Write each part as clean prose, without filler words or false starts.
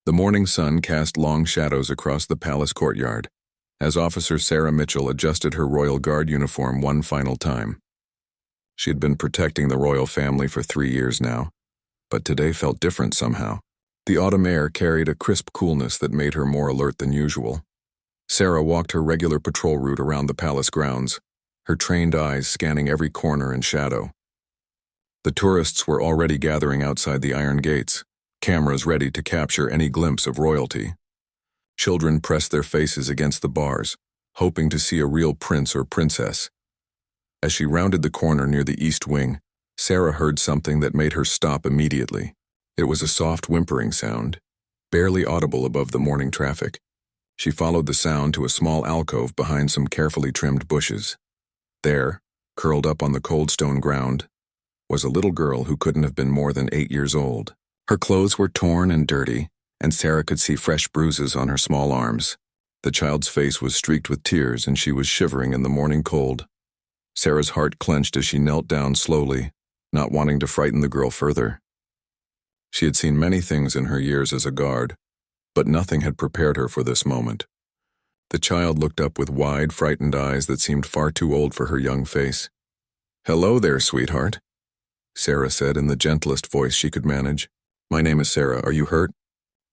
The morning sun cast long shadows across the palace courtyard, as Officer Sarah Mitchell adjusted her Royal Guard uniform one final time. She had been protecting the royal family for 3 years now, but today felt different somehow. The autumn air carried a crisp coolness that made her more alert than usual. Sarah walked her regular patrol route around the palace grounds, her trained eyes scanning every corner and shadow. The tourists were already gathering outside the iron gates, cameras ready to capture any glimpse of royalty. Children pressed their faces against the bars, hoping to see a real prince or princess. As she rounded the corner near the east wing, Sarah heard something that made her stop immediately. It was a soft whimpering sound, barely audible above the morning traffic. She followed the sound to a small alcove behind some carefully trimmed bushes. There, curled up on the cold stone ground, was a little girl who couldn't have been more than 8 years old. Her clothes were torn and dirty, and Sarah could see fresh bruises on her small arms. The child's face was streaked with tears, and she was shivering in the morning cold. Sarah's heart clenched as she knelt down slowly, not wanting to frighten the girl further. She had seen many things in her years as a guard, but nothing had prepared her for this moment. The child looked up with wide, frightened eyes that seemed far too old for her young face. "Hello there, sweetheart," Sarah said in the gentlest voice she could manage. "My name is Sarah. Are you hurt?"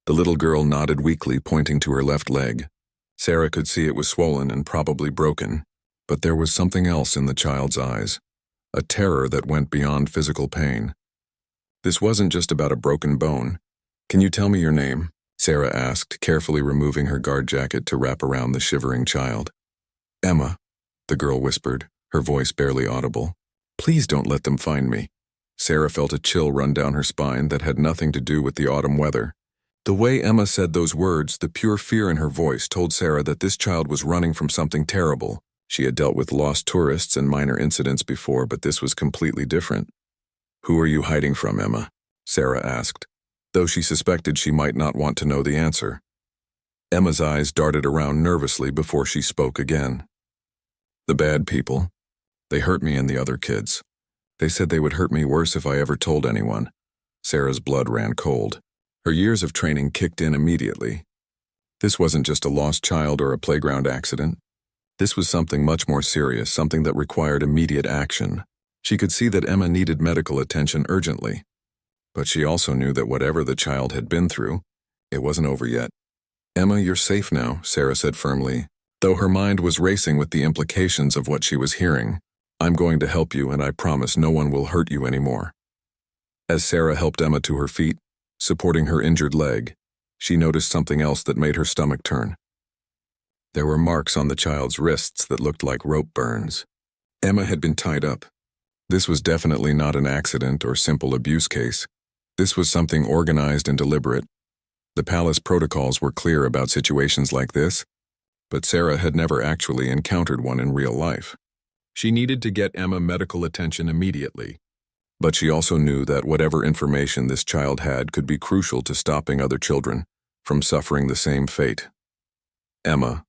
The little girl nodded weakly, pointing to her left leg. Sarah could see it was swollen and probably broken, but there was something else in the child's eyes, a terror that went beyond physical pain. "This wasn't just about a broken bone. Can you tell me your name?" Sarah asked, carefully removing her guard jacket to wrap around the shivering child. "Emma," the girl whispered, her voice barely audible. "Please don't let them find me." Sarah felt a chill run down her spine that had nothing to do with the autumn weather. The way Emma said those words, the pure fear in her voice, told Sarah that this child was running from something terrible. She had dealt with lost tourists and minor incidents before, but this was completely different. "Who are you hiding from, Emma?" Sarah asked, though she suspected she might not want to know the answer. Emma's eyes darted around nervously before she spoke again. "The bad people. They hurt me and the other kids. They said they would hurt me worse if I ever told anyone." Sarah's blood ran cold. Her years of training kicked in immediately. This wasn't just a lost child or a playground accident. This was something much more serious, something that required immediate action. She could see that Emma needed medical attention urgently. But she also knew that whatever the child had been through, it wasn't over yet. "Emma, you're safe now," Sarah said firmly, though her mind was racing with the implications of what she was hearing. "I'm going to help you, and I promise no one will hurt you anymore." As Sarah helped Emma to her feet, supporting her injured leg, she noticed something else that made her stomach turn. There were marks on the child's wrists that looked like rope burns. Emma had been tied up. This was definitely not an accident or simple abuse case. This was something organized and deliberate. The palace protocols were clear about situations like this, but Sarah had never actually encountered one in real life. She needed to get Emma medical attention immediately, but she also knew that whatever information this child had could be crucial to stopping other children from suffering the same fate. "Emma,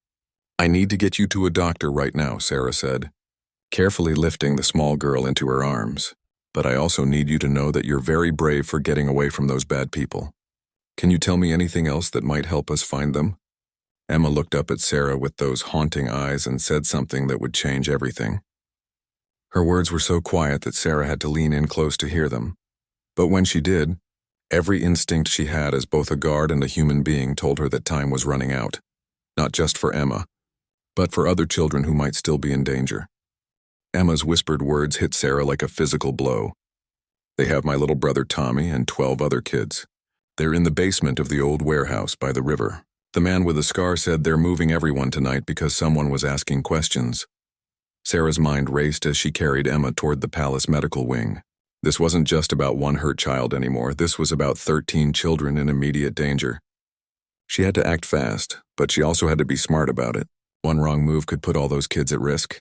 I need to get you to a doctor right now," Sarah said, carefully lifting the small girl into her arms. "But I also need you to know that you're very brave for getting away from those bad people. Can you tell me anything else that might help us find them?" Emma looked up at Sarah with those haunting eyes and said something that would change everything. Her words were so quiet that Sarah had to lean in close to hear them. But when she did, every instinct she had as both a guard and a human being told her that time was running out, not just for Emma, but for other children who might still be in danger. Emma's whispered words hit Sarah like a physical blow. "They have my little brother Tommy and 12 other kids. They're in the basement of the old warehouse by the river. The man with the scar said they're moving everyone tonight because someone was asking questions." Sarah's mind raced as she carried Emma toward the palace medical wing. This wasn't just about one hurt child anymore. This was about 13 children in immediate danger. She had to act fast, but she also had to be smart about it. One wrong move could put all those kids at risk.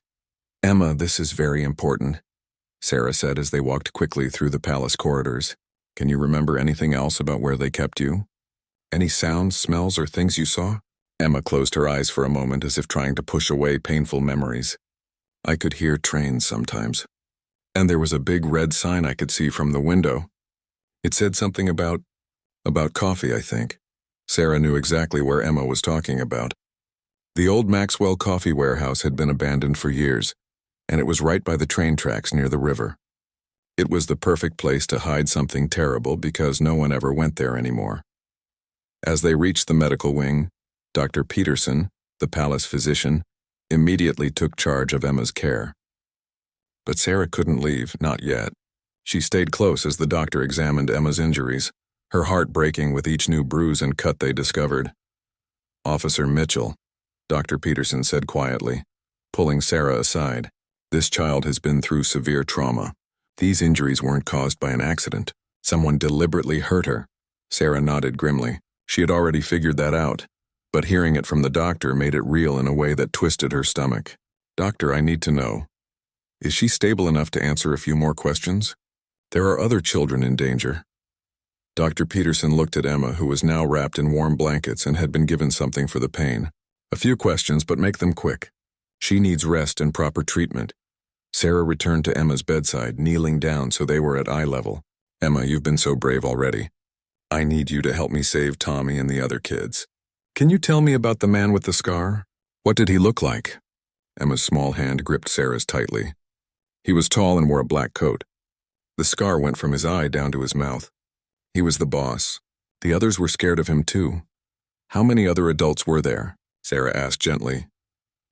"Emma, this is very important," Sarah said as they walked quickly through the palace corridors. "Can you remember anything else about where they kept you? Any sounds, smells, or things you saw?" Emma closed her eyes for a moment as if trying to push away painful memories. "I could hear trains sometimes. And there was a big red sign I could see from the window. It said something about coffee, I think. Sarah knew exactly where Emma was talking about. The old Maxwell coffee warehouse had been abandoned for years, and it was right by the train tracks near the river. It was the perfect place to hide something terrible because no one ever went there anymore. As they reached the medical wing, Dr. Peterson, the palace physician, immediately took charge of Emma's care. But Sarah couldn't leave, not yet. She stayed close as the doctor examined Emma's injuries, her heart breaking with each new bruise and cut they discovered. "Officer Mitchell," Dr. Peterson said quietly, pulling Sarah aside. "This child has been through severe trauma. These injuries weren't caused by an accident. Someone deliberately hurt her." Sarah nodded grimly. She had already figured that out, but hearing it from the doctor made it real in a way that twisted her stomach. "Doctor, I need to know. Is she stable enough to answer a few more questions? There are other children in danger." Dr. Peterson looked at Emma, who was now wrapped in warm blankets and had been given something for the pain. "A few questions, but make them quick. She needs rest and proper treatment." Sarah returned to Emma's bedside, kneeling down so they were at eye level. "Emma, you've been so brave already. I need you to help me save Tommy and the other kids. Can you tell me about the man with the scar? What did he look like?" Emma's small hand gripped Sarah's tightly. "He was tall and wore a black coat. The scar went from his eye down to his mouth. He was the boss. The others were scared of him too." "How many other adults were there?" Sarah asked gently.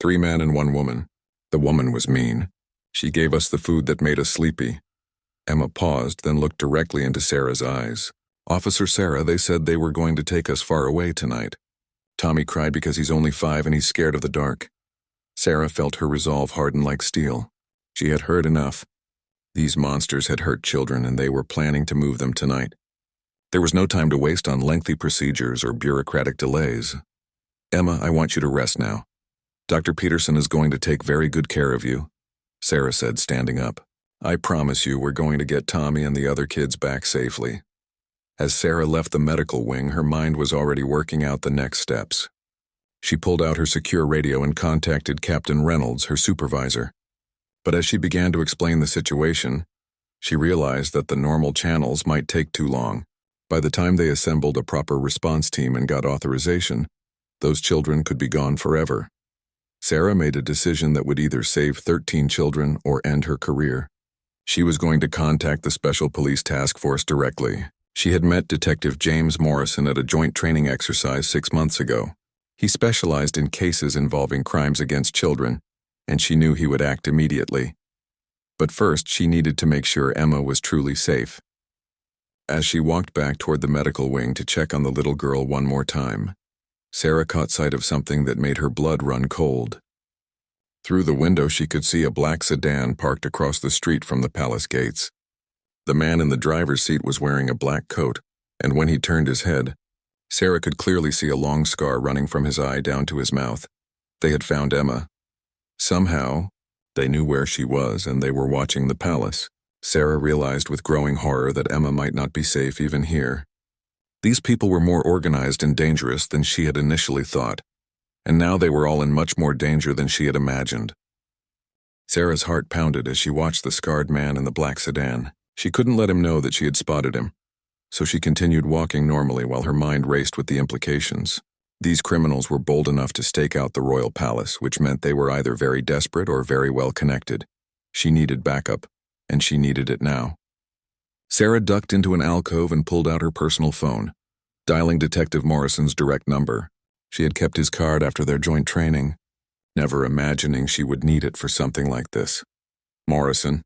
3 men and 1 woman. The woman was mean. She gave us the food that made us sleepy." Emma paused, then looked directly into Sarah's eyes. "Officer Sarah, they said they were going to take us far away tonight. Tommy cried because he's only 5 and he's scared of the dark." Sarah felt her resolve harden like steel. She had heard enough. These monsters had hurt children and they were planning to move them tonight. There was no time to waste on lengthy procedures or bureaucratic delays. "Emma, I want you to rest now. Dr. Peterson is going to take very good care of you," Sarah said, standing up. "I promise you we're going to get Tommy and the other kids back safely." As Sarah left the medical wing, her mind was already working out the next steps. She pulled out her secure radio and contacted Captain Reynolds, her supervisor. But as she began to explain the situation, she realized that the normal channels might take too long. By the time they assembled a proper response team and got authorization, those children could be gone forever. Sarah made a decision that would either save 13 children or end her career. She was going to contact the Special Police Task Force directly. She had met Detective James Morrison at a joint training exercise 6 months ago. He specialized in cases involving crimes against children, and she knew he would act immediately. But first, she needed to make sure Emma was truly safe. As she walked back toward the medical wing to check on the little girl one more time, Sarah caught sight of something that made her blood run cold. Through the window, she could see a black sedan parked across the street from the palace gates. The man in the driver's seat was wearing a black coat, and when he turned his head, Sarah could clearly see a long scar running from his eye down to his mouth. They had found Emma. Somehow, they knew where she was, and they were watching the palace. Sarah realized with growing horror that Emma might not be safe even here. These people were more organized and dangerous than she had initially thought, and now they were all in much more danger than she had imagined. Sarah's heart pounded as she watched the scarred man in the black sedan. She couldn't let him know that she had spotted him, so she continued walking normally while her mind raced with the implications. These criminals were bold enough to stake out the royal palace, which meant they were either very desperate or very well connected. She needed backup, and she needed it now. Sarah ducked into an alcove and pulled out her personal phone, dialing Detective Morrison's direct number. She had kept his card after their joint training, never imagining she would need it for something like this. "Morrison,"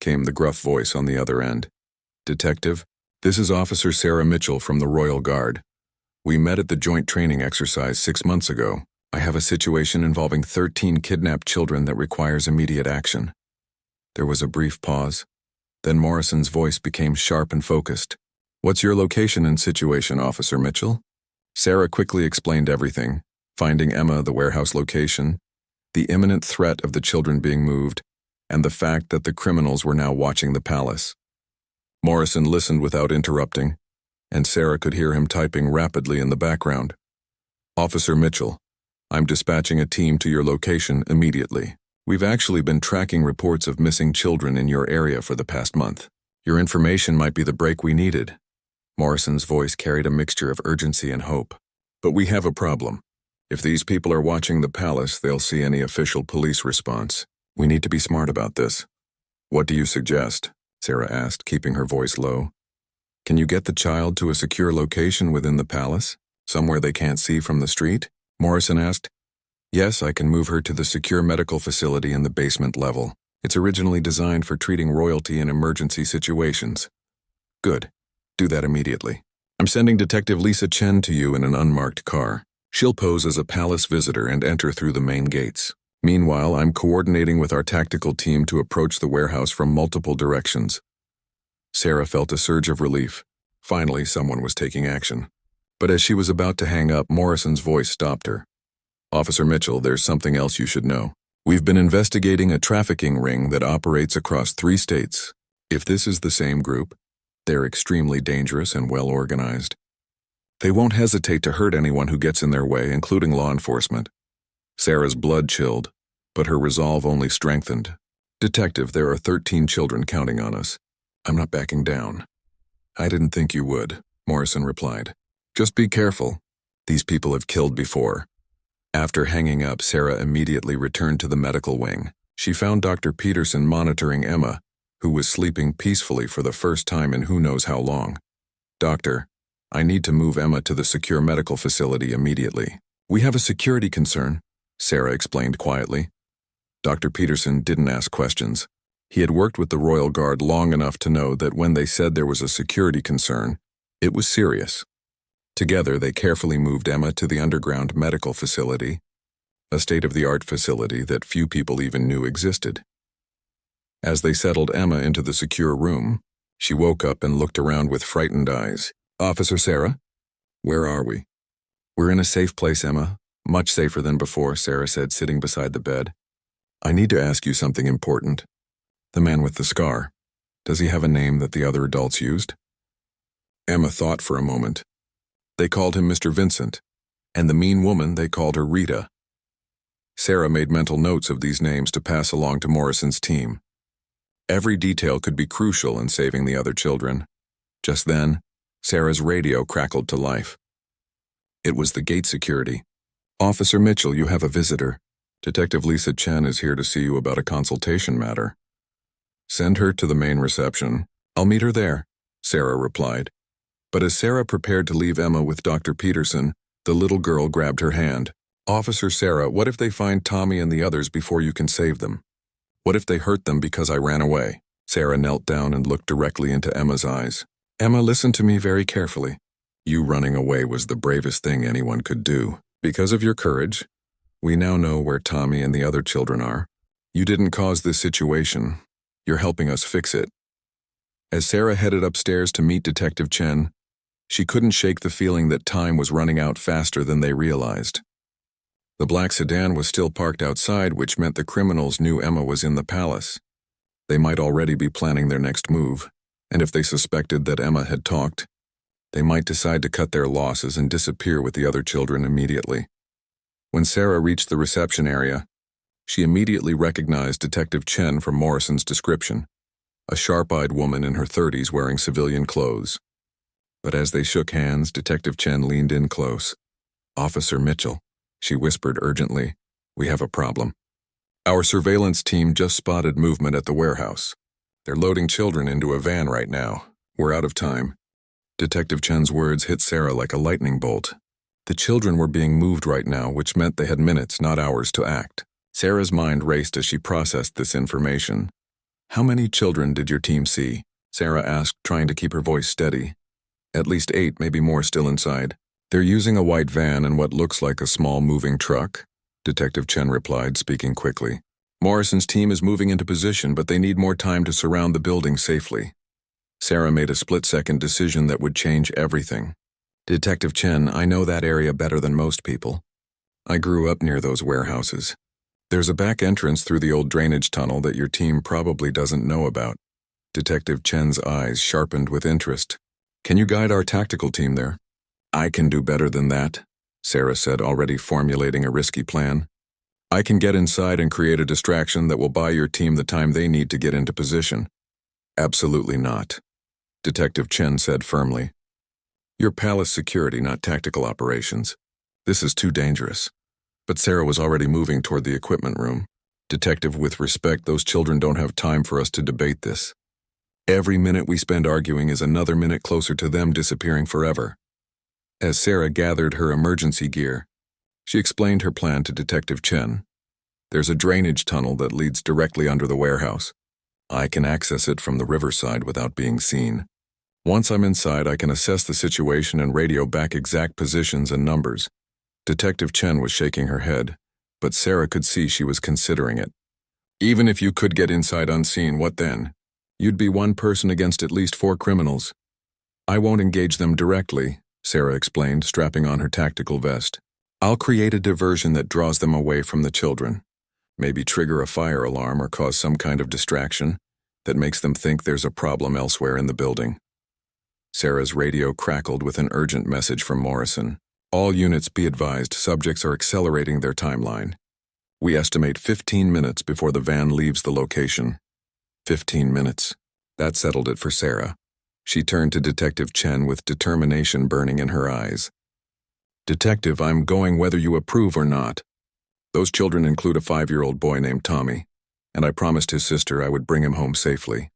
came the gruff voice on the other end. "Detective, this is Officer Sarah Mitchell from the Royal Guard. We met at the joint training exercise 6 months ago. I have a situation involving 13 kidnapped children that requires immediate action." There was a brief pause. Then Morrison's voice became sharp and focused. "What's your location and situation, Officer Mitchell?" Sarah quickly explained everything, finding Emma, the warehouse location, the imminent threat of the children being moved, and the fact that the criminals were now watching the palace. Morrison listened without interrupting, and Sarah could hear him typing rapidly in the background. "Officer Mitchell, I'm dispatching a team to your location immediately. We've actually been tracking reports of missing children in your area for the past month. Your information might be the break we needed." Morrison's voice carried a mixture of urgency and hope. But we have a problem. If these people are watching the palace, they'll see any official police response. We need to be smart about this. What do you suggest? Sarah asked, keeping her voice low. Can you get the child to a secure location within the palace? Somewhere they can't see from the street? Morrison asked. Yes, I can move her to the secure medical facility in the basement level. It's originally designed for treating royalty in emergency situations. Good. Do that immediately. I'm sending Detective Lisa Chen to you in an unmarked car. She'll pose as a palace visitor and enter through the main gates. Meanwhile, I'm coordinating with our tactical team to approach the warehouse from multiple directions. Sarah felt a surge of relief. Finally, someone was taking action. But as she was about to hang up, Morrison's voice stopped her. Officer Mitchell, there's something else you should know. We've been investigating a trafficking ring that operates across 3 states. If this is the same group, they're extremely dangerous and well-organized. They won't hesitate to hurt anyone who gets in their way, including law enforcement. Sarah's blood chilled, but her resolve only strengthened. Detective, there are 13 children counting on us. I'm not backing down. I didn't think you would, Morrison replied. Just be careful. These people have killed before. After hanging up, Sarah immediately returned to the medical wing. She found Dr. Peterson monitoring Emma, who was sleeping peacefully for the first time in who knows how long. Doctor, I need to move Emma to the secure medical facility immediately. We have a security concern, Sarah explained quietly. Dr. Peterson didn't ask questions. He had worked with the Royal Guard long enough to know that when they said there was a security concern, it was serious. Together, they carefully moved Emma to the underground medical facility, a state-of-the-art facility that few people even knew existed. As they settled Emma into the secure room, she woke up and looked around with frightened eyes. Officer Sarah? Where are we? We're in a safe place, Emma. Much safer than before, Sarah said, sitting beside the bed. I need to ask you something important. The man with the scar. Does he have a name that the other adults used? Emma thought for a moment. They called him Mr. Vincent, and the mean woman, they called her Rita. Sarah made mental notes of these names to pass along to Morrison's team. Every detail could be crucial in saving the other children. Just then, Sarah's radio crackled to life. It was the gate security. Officer Mitchell, you have a visitor. Detective Lisa Chen is here to see you about a consultation matter. Send her to the main reception. I'll meet her there, Sarah replied. But as Sarah prepared to leave Emma with Dr. Peterson, the little girl grabbed her hand. Officer Sarah, what if they find Tommy and the others before you can save them? What if they hurt them because I ran away? Sarah knelt down and looked directly into Emma's eyes. Emma, listen to me very carefully. You running away was the bravest thing anyone could do. Because of your courage, we now know where Tommy and the other children are. You didn't cause this situation. You're helping us fix it. As Sarah headed upstairs to meet Detective Chen, she couldn't shake the feeling that time was running out faster than they realized. The black sedan was still parked outside, which meant the criminals knew Emma was in the palace. They might already be planning their next move, and if they suspected that Emma had talked, they might decide to cut their losses and disappear with the other children immediately. When Sarah reached the reception area, she immediately recognized Detective Chen from Morrison's description, a sharp-eyed woman in her 30s wearing civilian clothes. But as they shook hands, Detective Chen leaned in close. Officer Mitchell, she whispered urgently, we have a problem. Our surveillance team just spotted movement at the warehouse. They're loading children into a van right now. We're out of time. Detective Chen's words hit Sarah like a lightning bolt. The children were being moved right now, which meant they had minutes, not hours, to act. Sarah's mind raced as she processed this information. How many children did your team see? Sarah asked, trying to keep her voice steady. At least 8, maybe more still inside. They're using a white van and what looks like a small moving truck, Detective Chen replied, speaking quickly. Morrison's team is moving into position, but they need more time to surround the building safely. Sarah made a split-second decision that would change everything. Detective Chen, I know that area better than most people. I grew up near those warehouses. There's a back entrance through the old drainage tunnel that your team probably doesn't know about. Detective Chen's eyes sharpened with interest. Can you guide our tactical team there? I can do better than that, Sarah said, already formulating a risky plan. I can get inside and create a distraction that will buy your team the time they need to get into position. Absolutely not, Detective Chen said firmly. You're palace security, not tactical operations. This is too dangerous. But Sarah was already moving toward the equipment room. Detective, with respect, those children don't have time for us to debate this. Every minute we spend arguing is another minute closer to them disappearing forever. As Sarah gathered her emergency gear, she explained her plan to Detective Chen. There's a drainage tunnel that leads directly under the warehouse. I can access it from the riverside without being seen. Once I'm inside, I can assess the situation and radio back exact positions and numbers. Detective Chen was shaking her head, but Sarah could see she was considering it. Even if you could get inside unseen, what then? You'd be one person against at least 4 criminals. I won't engage them directly, Sarah explained, strapping on her tactical vest. I'll create a diversion that draws them away from the children. Maybe trigger a fire alarm or cause some kind of distraction that makes them think there's a problem elsewhere in the building. Sarah's radio crackled with an urgent message from Morrison. All units be advised, subjects are accelerating their timeline. We estimate 15 minutes before the van leaves the location. 15 minutes. That settled it for Sarah. She turned to Detective Chen with determination burning in her eyes. Detective, I'm going whether you approve or not. Those children include a 5-year-old boy named Tommy, and I promised his sister I would bring him home safely.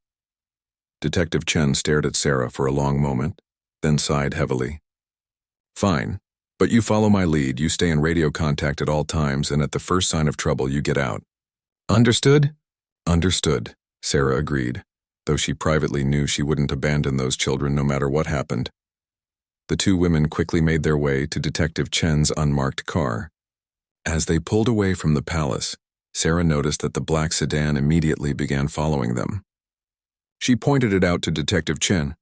Detective Chen stared at Sarah for a long moment, then sighed heavily. Fine. But you follow my lead, you stay in radio contact at all times, and at the first sign of trouble, you get out. Understood? Understood, Sarah agreed, though she privately knew she wouldn't abandon those children no matter what happened. The 2 women quickly made their way to Detective Chen's unmarked car. As they pulled away from the palace, Sarah noticed that the black sedan immediately began following them. She pointed it out to Detective Chen.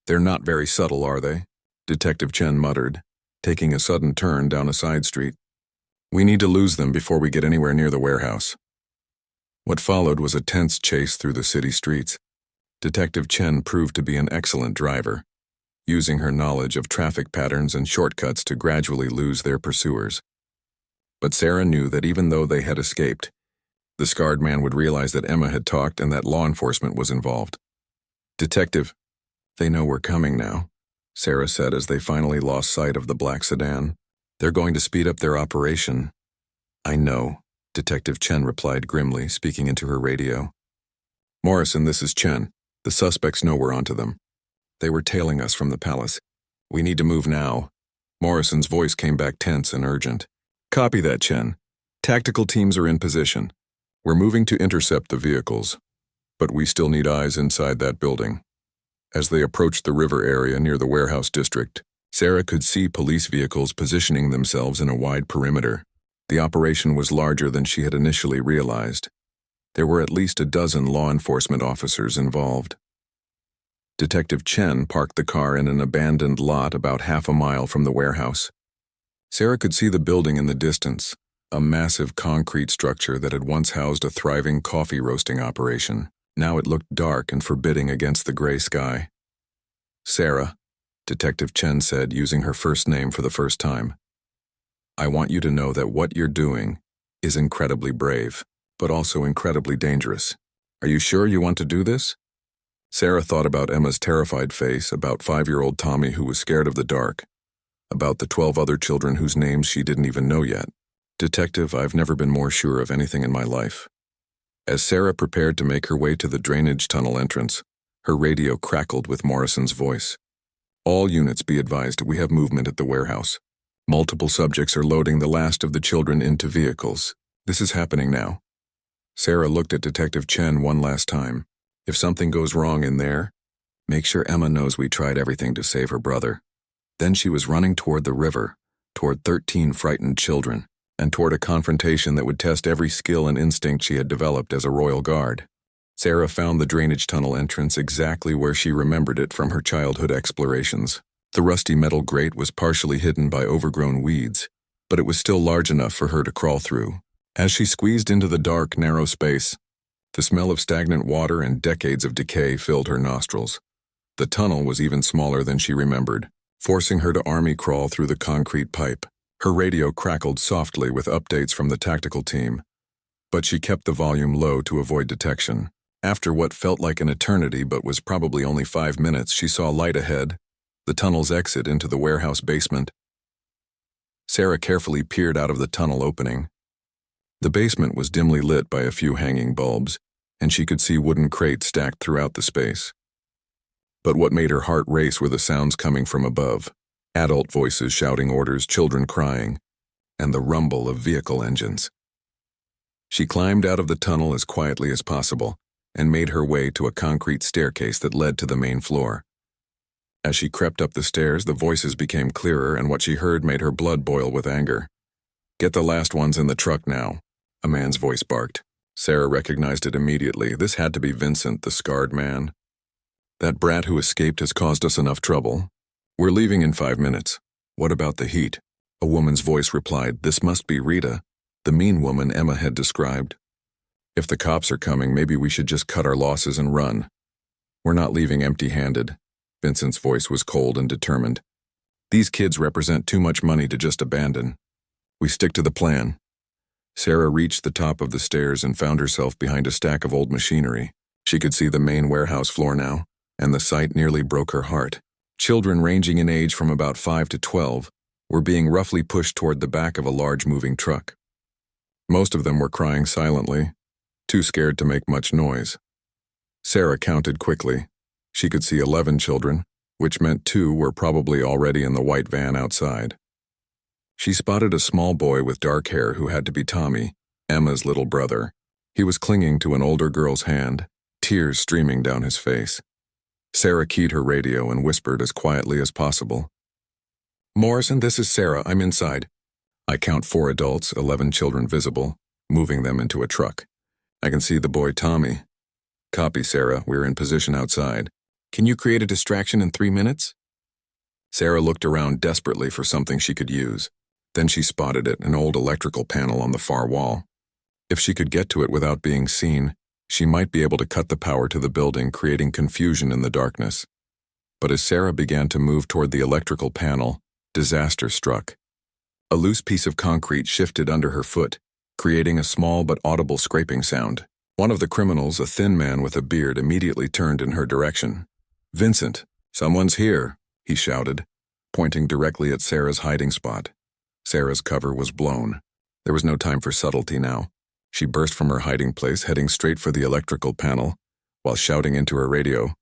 They're not very subtle, are they? Detective Chen muttered, taking a sudden turn down a side street. We need to lose them before we get anywhere near the warehouse. What followed was a tense chase through the city streets. Detective Chen proved to be an excellent driver, using her knowledge of traffic patterns and shortcuts to gradually lose their pursuers. But Sarah knew that even though they had escaped, the scarred man would realize that Emma had talked and that law enforcement was involved. Detective, they know we're coming now, Sarah said as they finally lost sight of the black sedan. They're going to speed up their operation. I know, Detective Chen replied grimly, speaking into her radio. Morrison, this is Chen. The suspects know we're onto them. They were tailing us from the palace. We need to move now. Morrison's voice came back tense and urgent. Copy that, Chen. Tactical teams are in position. We're moving to intercept the vehicles, but we still need eyes inside that building. As they approached the river area near the warehouse district, Sarah could see police vehicles positioning themselves in a wide perimeter. The operation was larger than she had initially realized. There were at least a dozen law enforcement officers involved. Detective Chen parked the car in an abandoned lot about half a mile from the warehouse. Sarah could see the building in the distance, a massive concrete structure that had once housed a thriving coffee roasting operation. Now it looked dark and forbidding against the gray sky. Sarah, Detective Chen said, using her first name for the first time. I want you to know that what you're doing is incredibly brave, but also incredibly dangerous. Are you sure you want to do this? Sarah thought about Emma's terrified face, about 5-year-old Tommy who was scared of the dark, about the 12 other children whose names she didn't even know yet. Detective, I've never been more sure of anything in my life. As Sarah prepared to make her way to the drainage tunnel entrance, her radio crackled with Morrison's voice. All units be advised, we have movement at the warehouse. Multiple subjects are loading the last of the children into vehicles. This is happening now. Sarah looked at Detective Chen one last time. If something goes wrong in there, make sure Emma knows we tried everything to save her brother. Then she was running toward the river, toward 13 frightened children, and toward a confrontation that would test every skill and instinct she had developed as a royal guard. Sarah found the drainage tunnel entrance exactly where she remembered it from her childhood explorations. The rusty metal grate was partially hidden by overgrown weeds, but it was still large enough for her to crawl through. As she squeezed into the dark, narrow space, the smell of stagnant water and decades of decay filled her nostrils. The tunnel was even smaller than she remembered, forcing her to army crawl through the concrete pipe. Her radio crackled softly with updates from the tactical team, but she kept the volume low to avoid detection. After what felt like an eternity but was probably only 5 minutes, she saw light ahead, the tunnel's exit into the warehouse basement. Sarah carefully peered out of the tunnel opening. The basement was dimly lit by a few hanging bulbs, and she could see wooden crates stacked throughout the space. But what made her heart race were the sounds coming from above. Adult voices shouting orders, children crying, and the rumble of vehicle engines. She climbed out of the tunnel as quietly as possible and made her way to a concrete staircase that led to the main floor. As she crept up the stairs, the voices became clearer, and what she heard made her blood boil with anger. "Get the last ones in the truck now," a man's voice barked. Sarah recognized it immediately. This had to be Vincent, the scarred man. "That brat who escaped has caused us enough trouble. We're leaving in 5 minutes. What about the heat?" A woman's voice replied. This must be Rita, the mean woman Emma had described. "If the cops are coming, maybe we should just cut our losses and run. We're not leaving empty-handed." Vincent's voice was cold and determined. "These kids represent too much money to just abandon. We stick to the plan." Sarah reached the top of the stairs and found herself behind a stack of old machinery. She could see the main warehouse floor now, and the sight nearly broke her heart. Children ranging in age from about 5 to 12 were being roughly pushed toward the back of a large moving truck. Most of them were crying silently, too scared to make much noise. Sarah counted quickly. She could see 11 children, which meant 2 were probably already in the white van outside. She spotted a small boy with dark hair who had to be Tommy, Emma's little brother. He was clinging to an older girl's hand, tears streaming down his face. Sarah keyed her radio and whispered as quietly as possible. "Morrison, this is Sarah. I'm inside. I count 4 adults, 11 children visible, moving them into a truck. I can see the boy Tommy." "Copy, Sarah. We're in position outside. Can you create a distraction in 3 minutes?" Sarah looked around desperately for something she could use. Then she spotted it, an old electrical panel on the far wall. If she could get to it without being seen, she might be able to cut the power to the building, creating confusion in the darkness. But as Sarah began to move toward the electrical panel, disaster struck. A loose piece of concrete shifted under her foot, creating a small but audible scraping sound. One of the criminals, a thin man with a beard, immediately turned in her direction. "Vincent, someone's here," he shouted, pointing directly at Sarah's hiding spot. Sarah's cover was blown. There was no time for subtlety now. She burst from her hiding place, heading straight for the electrical panel, while shouting into her radio,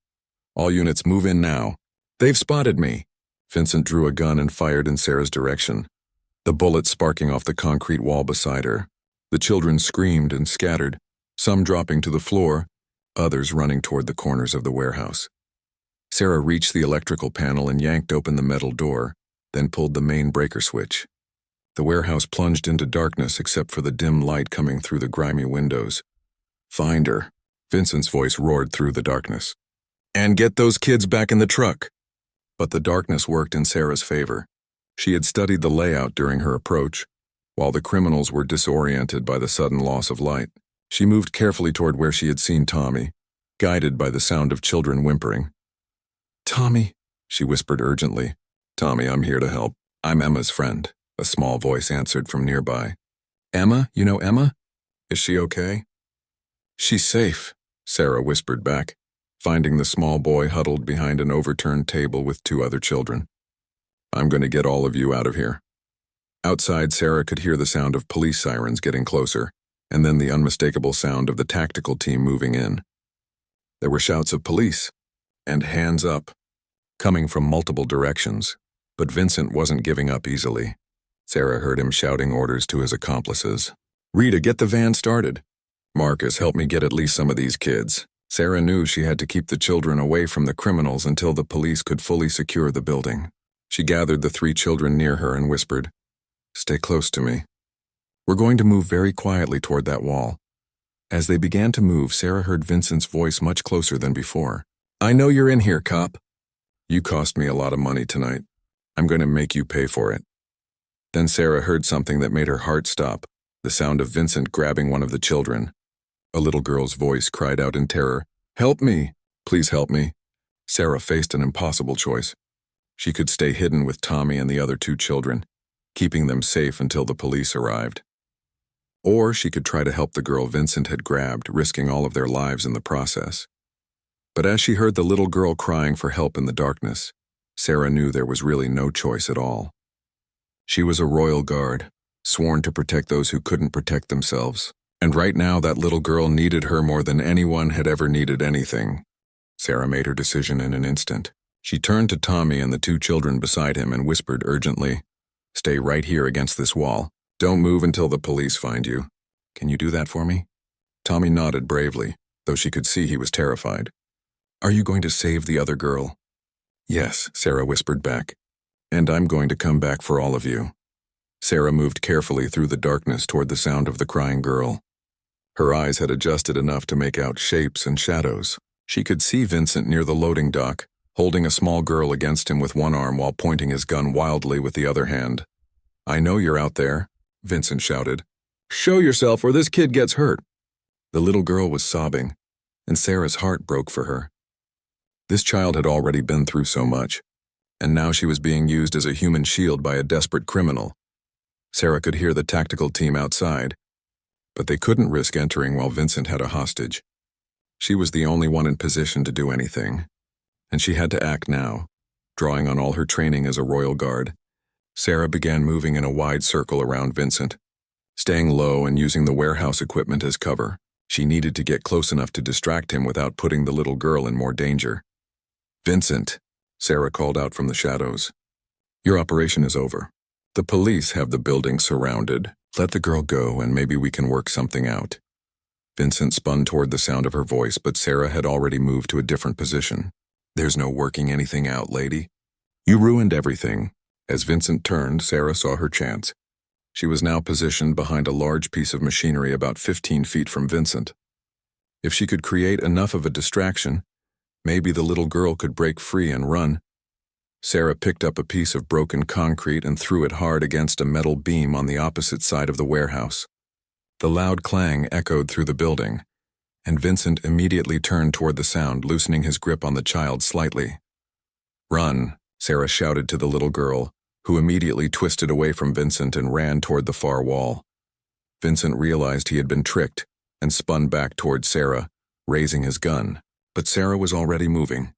"All units, move in now. They've spotted me." Vincent drew a gun and fired in Sarah's direction, the bullet sparking off the concrete wall beside her. The children screamed and scattered, some dropping to the floor, others running toward the corners of the warehouse. Sarah reached the electrical panel and yanked open the metal door, then pulled the main breaker switch. The warehouse plunged into darkness except for the dim light coming through the grimy windows. "Find her," Vincent's voice roared through the darkness. "And get those kids back in the truck." But the darkness worked in Sarah's favor. She had studied the layout during her approach, while the criminals were disoriented by the sudden loss of light. She moved carefully toward where she had seen Tommy, guided by the sound of children whimpering. "Tommy," she whispered urgently. "Tommy, I'm here to help. I'm Emma's friend," a small voice answered from nearby. "Emma? You know Emma? Is she okay?" "She's safe," Sarah whispered back, finding the small boy huddled behind an overturned table with 2 other children. "I'm going to get all of you out of here." Outside, Sarah could hear the sound of police sirens getting closer, and then the unmistakable sound of the tactical team moving in. There were shouts of "police" and "hands up" coming from multiple directions, but Vincent wasn't giving up easily. Sarah heard him shouting orders to his accomplices. "Rita, get the van started. Marcus, help me get at least some of these kids." Sarah knew she had to keep the children away from the criminals until the police could fully secure the building. She gathered the 3 children near her and whispered, "Stay close to me. We're going to move very quietly toward that wall." As they began to move, Sarah heard Vincent's voice much closer than before. "I know you're in here, cop. You cost me a lot of money tonight. I'm going to make you pay for it." Then Sarah heard something that made her heart stop, the sound of Vincent grabbing one of the children. A little girl's voice cried out in terror, "Help me! Please help me!" Sarah faced an impossible choice. She could stay hidden with Tommy and the other 2 children, keeping them safe until the police arrived. Or she could try to help the girl Vincent had grabbed, risking all of their lives in the process. But as she heard the little girl crying for help in the darkness, Sarah knew there was really no choice at all. She was a royal guard, sworn to protect those who couldn't protect themselves. And right now that little girl needed her more than anyone had ever needed anything. Sarah made her decision in an instant. She turned to Tommy and the two children beside him and whispered urgently, "Stay right here against this wall. Don't move until the police find you. Can you do that for me?" Tommy nodded bravely, though she could see he was terrified. "Are you going to save the other girl?" "Yes," Sarah whispered back. "And I'm going to come back for all of you." Sarah moved carefully through the darkness toward the sound of the crying girl. Her eyes had adjusted enough to make out shapes and shadows. She could see Vincent near the loading dock, holding a small girl against him with one arm while pointing his gun wildly with the other hand. "I know you're out there," Vincent shouted. "Show yourself or this kid gets hurt." The little girl was sobbing, and Sarah's heart broke for her. This child had already been through so much, and now she was being used as a human shield by a desperate criminal. Sarah could hear the tactical team outside, but they couldn't risk entering while Vincent had a hostage. She was the only one in position to do anything, and she had to act now, drawing on all her training as a royal guard. Sarah began moving in a wide circle around Vincent, staying low and using the warehouse equipment as cover. She needed to get close enough to distract him without putting the little girl in more danger. "Vincent," Sarah called out from the shadows. "Your operation is over. The police have the building surrounded. Let the girl go and maybe we can work something out." Vincent spun toward the sound of her voice, but Sarah had already moved to a different position. "There's no working anything out, lady. You ruined everything." As Vincent turned, Sarah saw her chance. She was now positioned behind a large piece of machinery about 15 feet from Vincent. If she could create enough of a distraction, maybe the little girl could break free and run. Sarah picked up a piece of broken concrete and threw it hard against a metal beam on the opposite side of the warehouse. The loud clang echoed through the building, and Vincent immediately turned toward the sound, loosening his grip on the child slightly. "Run," Sarah shouted to the little girl, who immediately twisted away from Vincent and ran toward the far wall. Vincent realized he had been tricked and spun back toward Sarah, raising his gun. But Sarah was already moving,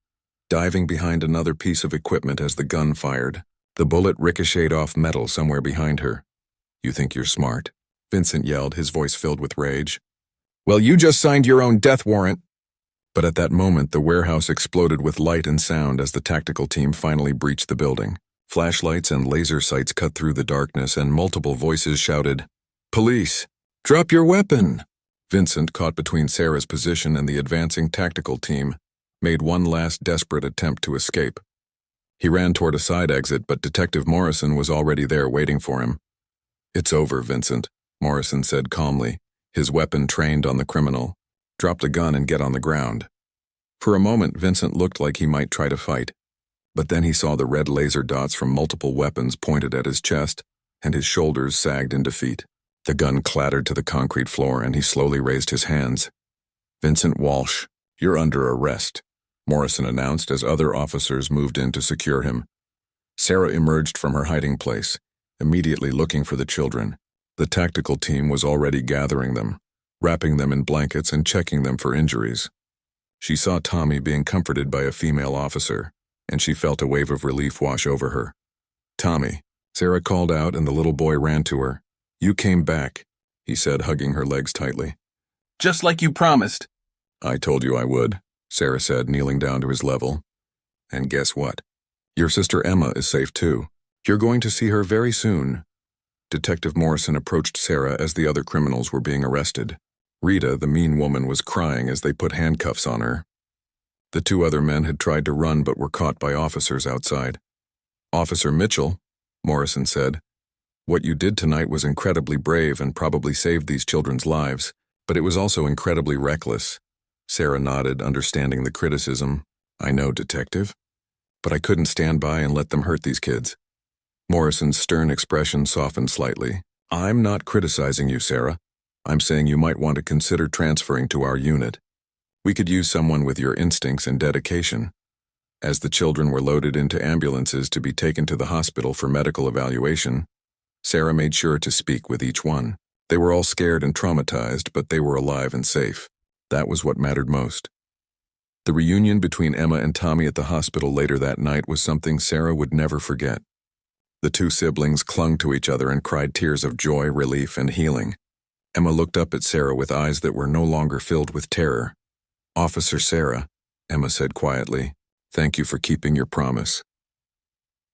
diving behind another piece of equipment as the gun fired. The bullet ricocheted off metal somewhere behind her. "You think you're smart?" Vincent yelled, his voice filled with rage. "Well, you just signed your own death warrant." But at that moment, the warehouse exploded with light and sound as the tactical team finally breached the building. Flashlights and laser sights cut through the darkness, and multiple voices shouted, "Police, drop your weapon!" Vincent, caught between Sarah's position and the advancing tactical team, made one last desperate attempt to escape. He ran toward a side exit, but Detective Morrison was already there waiting for him. "It's over, Vincent," Morrison said calmly, his weapon trained on the criminal. "Drop the gun and get on the ground." For a moment, Vincent looked like he might try to fight, but then he saw the red laser dots from multiple weapons pointed at his chest, and his shoulders sagged in defeat. The gun clattered to the concrete floor, and he slowly raised his hands. "Vincent Walsh, you're under arrest," Morrison announced as other officers moved in to secure him. Sarah emerged from her hiding place, immediately looking for the children. The tactical team was already gathering them, wrapping them in blankets and checking them for injuries. She saw Tommy being comforted by a female officer, and she felt a wave of relief wash over her. "Tommy," Sarah called out, and the little boy ran to her. "You came back," he said, hugging her legs tightly. "Just like you promised." "I told you I would," Sarah said, kneeling down to his level. "And guess what? Your sister Emma is safe too. You're going to see her very soon." Detective Morrison approached Sarah as the other criminals were being arrested. Rita, the mean woman, was crying as they put handcuffs on her. The two other men had tried to run but were caught by officers outside. "Officer Mitchell," Morrison said, "what you did tonight was incredibly brave and probably saved these children's lives, but it was also incredibly reckless." Sarah nodded, understanding the criticism. "I know, Detective, but I couldn't stand by and let them hurt these kids." Morrison's stern expression softened slightly. "I'm not criticizing you, Sarah. I'm saying you might want to consider transferring to our unit. We could use someone with your instincts and dedication." As the children were loaded into ambulances to be taken to the hospital for medical evaluation, Sarah made sure to speak with each one. They were all scared and traumatized, but they were alive and safe. That was what mattered most. The reunion between Emma and Tommy at the hospital later that night was something Sarah would never forget. The two siblings clung to each other and cried tears of joy, relief, and healing. Emma looked up at Sarah with eyes that were no longer filled with terror. "Officer Sarah," Emma said quietly, "thank you for keeping your promise."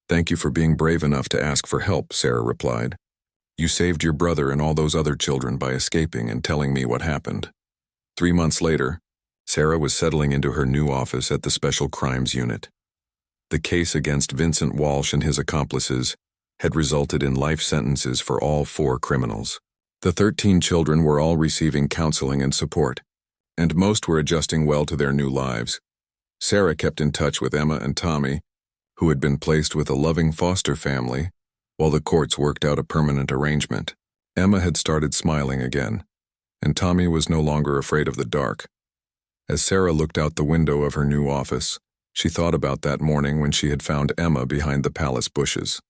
"Thank you for being brave enough to ask for help," Sarah replied. "You saved your brother and all those other children by escaping and telling me what happened." 3 months later, Sarah was settling into her new office at the Special Crimes Unit. The case against Vincent Walsh and his accomplices had resulted in life sentences for all 4 criminals. The 13 children were all receiving counseling and support, and most were adjusting well to their new lives. Sarah kept in touch with Emma and Tommy, who had been placed with a loving foster family, while the courts worked out a permanent arrangement. Emma had started smiling again, and Tommy was no longer afraid of the dark. As Sarah looked out the window of her new office, she thought about that morning when she had found Emma behind the palace bushes.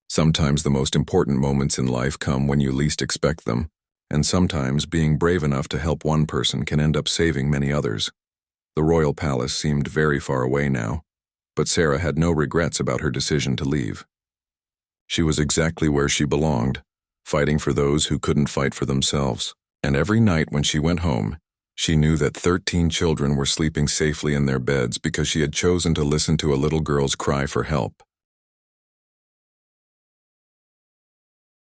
Sometimes the most important moments in life come when you least expect them, and sometimes being brave enough to help one person can end up saving many others. The royal palace seemed very far away now, but Sarah had no regrets about her decision to leave. She was exactly where she belonged, fighting for those who couldn't fight for themselves. And every night when she went home, she knew that 13 children were sleeping safely in their beds because she had chosen to listen to a little girl's cry for help.